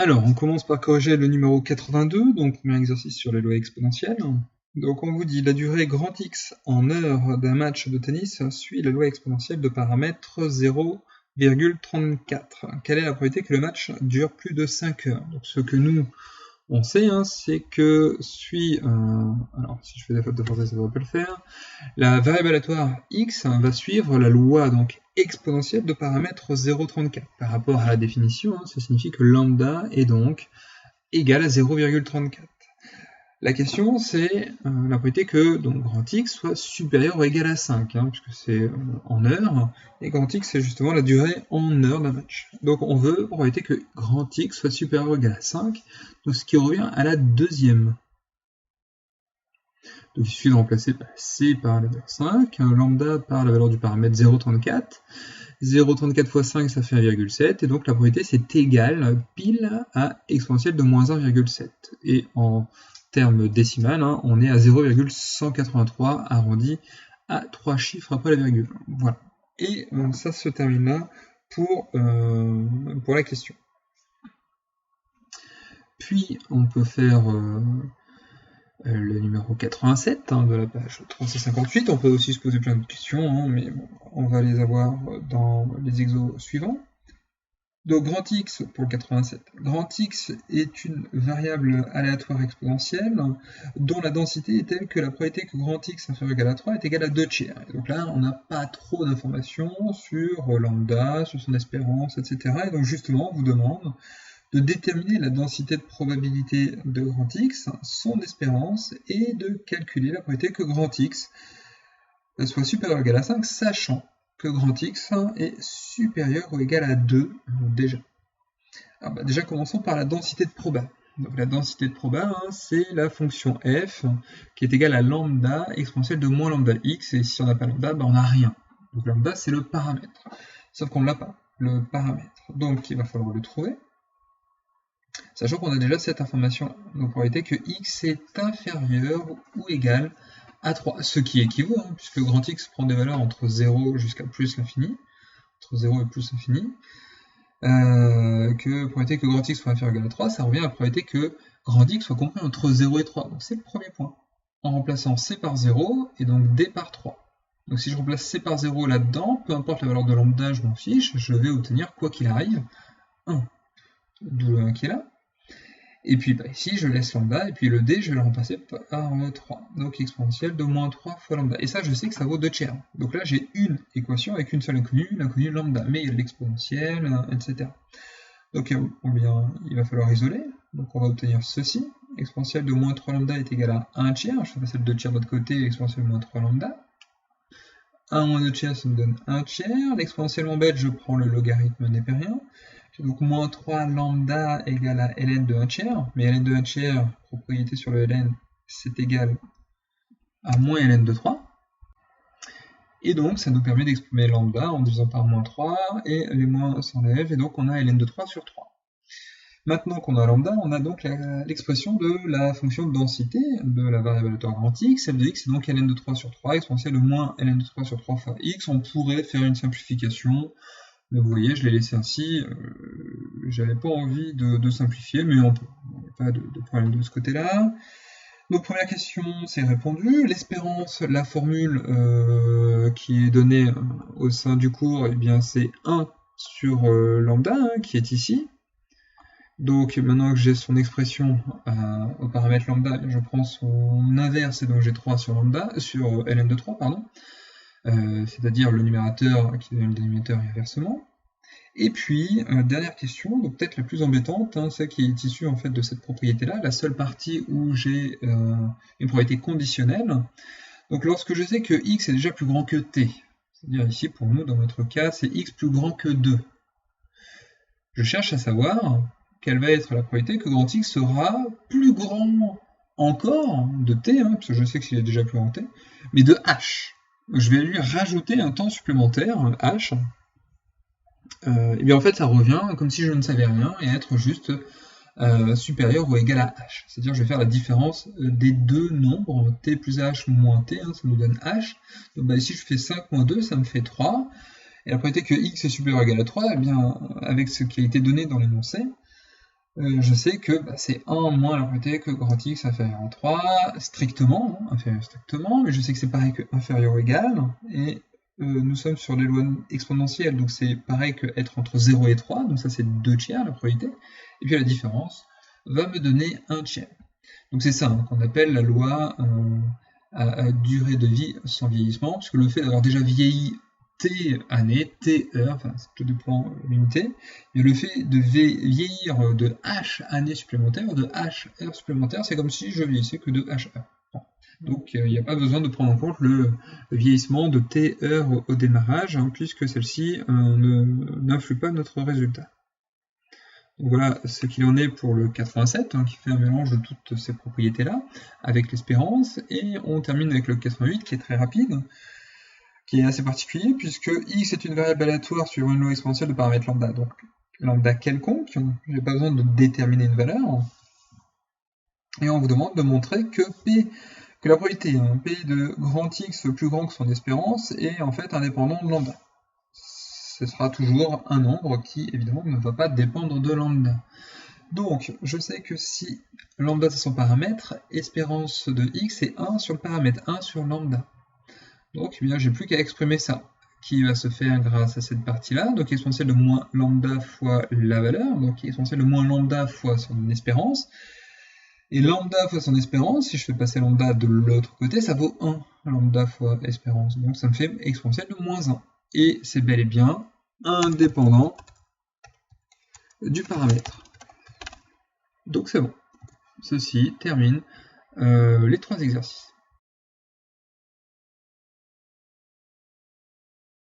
Alors, on commence par corriger le numéro 82, donc premier exercice sur les lois exponentielles. Donc on vous dit la durée grand X en heures d'un match de tennis suit la loi exponentielle de paramètre 0,34. Quelle est la probabilité que le match dure plus de 5 heures? Donc ce que nous on sait, c'est que alors si je fais des fautes de français ça ne va pas le faire, la variable aléatoire x va suivre la loi donc exponentielle de paramètre 0,34. Par rapport à la définition, ça signifie que lambda est donc égal à 0,34. La question, c'est la probabilité que donc, grand X soit supérieur ou égal à 5, puisque c'est en heures, et grand X, c'est justement la durée en heures d'un match. Donc on veut probabilité que grand X soit supérieur ou égal à 5, donc ce qui revient à la deuxième. Donc il suffit de remplacer C par la valeur 5, lambda par la valeur du paramètre 0,34. 0,34 fois 5, ça fait 1,7, et donc la probabilité c'est égal pile à exponentielle de moins 1,7. Et en termes décimal, on est à 0,183 arrondi à 3 chiffres après la virgule. Voilà. Et ça se termine là pour la question. Puis on peut faire le numéro 87 de la page 358. On peut aussi se poser plein de questions, mais bon, on va les avoir dans les exos suivants. Donc grand X pour le 87. Grand X est une variable aléatoire exponentielle dont la densité est telle que la probabilité que grand X inférieur ou égal à 3 est égale à 2 tiers. Et donc là, on n'a pas trop d'informations sur lambda, sur son espérance, etc. Et donc justement, on vous demande de déterminer la densité de probabilité de grand X, son espérance, et de calculer la probabilité que grand X soit supérieur ou égal à 5, sachant que grand X est supérieur ou égal à 2 déjà. Alors, déjà commençons par la densité de proba. Donc la densité de proba, c'est la fonction f qui est égale à lambda exponentielle de moins lambda x, et si on n'a pas lambda, on n'a rien. Donc lambda c'est le paramètre, sauf qu'on ne l'a pas, le paramètre. Donc il va falloir le trouver, sachant qu'on a déjà cette information. Donc probabilité que x est inférieur ou égal à 3, ce qui équivaut, puisque grand X prend des valeurs entre 0 jusqu'à plus l'infini, entre 0 et plus l'infini, que probabilité que grand X soit inférieur ou égal à 3, ça revient à la probabilité que grand X soit compris entre 0 et 3. Donc c'est le premier point, en remplaçant C par 0 et donc D par 3. Donc si je remplace C par 0 là-dedans, peu importe la valeur de lambda, je m'en fiche, je vais obtenir, quoi qu'il arrive, 1. De 1 qui est là. Et puis ici, je laisse lambda, et puis le d, je vais le remplacer par 3. Donc exponentielle de moins 3 fois lambda. Et ça, je sais que ça vaut 2 tiers. Donc là, j'ai une équation avec une seule inconnue, l'inconnue lambda. Mais il y a l'exponentielle, etc. Donc il va falloir isoler. Donc on va obtenir ceci. Exponentielle de moins 3 lambda est égale à 1 tiers. Je fais passer le 2 tiers de l'autre côté, l'exponentielle de moins 3 lambda. 1 moins 2 tiers, ça me donne 1 tiers. L'exponentielle m'embête, je prends le logarithme népérien. Donc moins 3 lambda égale à ln de 1 tiers, mais ln de 1 tiers, propriété sur le ln, c'est égal à moins ln de 3. Et donc ça nous permet d'exprimer lambda en divisant par moins 3, et les moins s'enlèvent, et donc on a ln de 3 sur 3. Maintenant qu'on a lambda, on a donc l'expression de la fonction de densité de la variable aléatoire grand X. Celle de x, c'est donc ln de 3 sur 3, exponentielle de moins ln de 3 sur 3 fois x. On pourrait faire une simplification, mais vous voyez, je l'ai laissé ainsi, j'avais pas envie de simplifier, mais on peut, il n'y a pas de problème de ce côté-là. Donc première question, c'est répondu. L'espérance, la formule qui est donnée au sein du cours, eh bien c'est 1 sur lambda, qui est ici. Donc maintenant que j'ai son expression au paramètre lambda, je prends son inverse, et donc j'ai 3 sur lambda, sur ln de 3, pardon. C'est-à-dire le numérateur qui donne le dénominateur et inversement. Et puis, dernière question, donc peut-être la plus embêtante, celle qui est issue en fait de cette propriété-là, la seule partie où j'ai une propriété conditionnelle. Donc lorsque je sais que x est déjà plus grand que t, c'est-à-dire ici pour nous, dans notre cas, c'est x plus grand que 2, je cherche à savoir quelle va être la probabilité que grand X sera plus grand encore de t, parce que je sais qu'il est déjà plus grand que t, mais de h. Je vais lui rajouter un temps supplémentaire, h, et bien en fait ça revient comme si je ne savais rien et être juste supérieur ou égal à h. C'est-à-dire je vais faire la différence des deux nombres, t plus h moins t, ça nous donne h. Donc ici je fais 5 moins 2, ça me fait 3. Et la probabilité que x est supérieur ou égal à 3, eh bien avec ce qui a été donné dans l'énoncé, je sais que c'est 1 moins la propriété que grand X inférieur à 3, strictement, inférieur strictement, mais je sais que c'est pareil que inférieur ou égal, et nous sommes sur les lois exponentielles, donc c'est pareil que être entre 0 et 3, donc ça c'est 2/3 la probabilité, et puis la différence va me donner 1/3. Donc c'est ça qu'on appelle la loi à durée de vie sans vieillissement, puisque le fait d'avoir déjà vieilli T années, T heures, enfin tout dépend de l'unité, mais le fait de vieillir de H années supplémentaires, de H heures supplémentaires, c'est comme si je vieillissais que de H heures. Bon. Donc il n'y a pas besoin de prendre en compte le vieillissement de T heures au démarrage, puisque celle-ci n'influe pas notre résultat. Donc voilà ce qu'il en est pour le 87, qui fait un mélange de toutes ces propriétés-là, avec l'espérance, et on termine avec le 88, qui est très rapide, qui est assez particulier, puisque x est une variable aléatoire suivant une loi exponentielle de paramètres lambda, donc lambda quelconque, je n'ai pas besoin de déterminer une valeur, et on vous demande de montrer que la probabilité P de grand X plus grand que son espérance est en fait indépendant de lambda. Ce sera toujours un nombre qui évidemment ne va pas dépendre de lambda. Donc je sais que si lambda c'est son paramètre, espérance de x est 1 sur le paramètre 1 sur lambda. Donc eh bien j'ai plus qu'à exprimer ça, qui va se faire grâce à cette partie-là, donc exponentielle de moins lambda fois la valeur, donc exponentielle de moins lambda fois son espérance, et lambda fois son espérance, si je fais passer lambda de l'autre côté, ça vaut 1, lambda fois espérance, donc ça me fait exponentielle de moins 1, et c'est bel et bien indépendant du paramètre. Donc c'est bon, ceci termine les 3 exercices.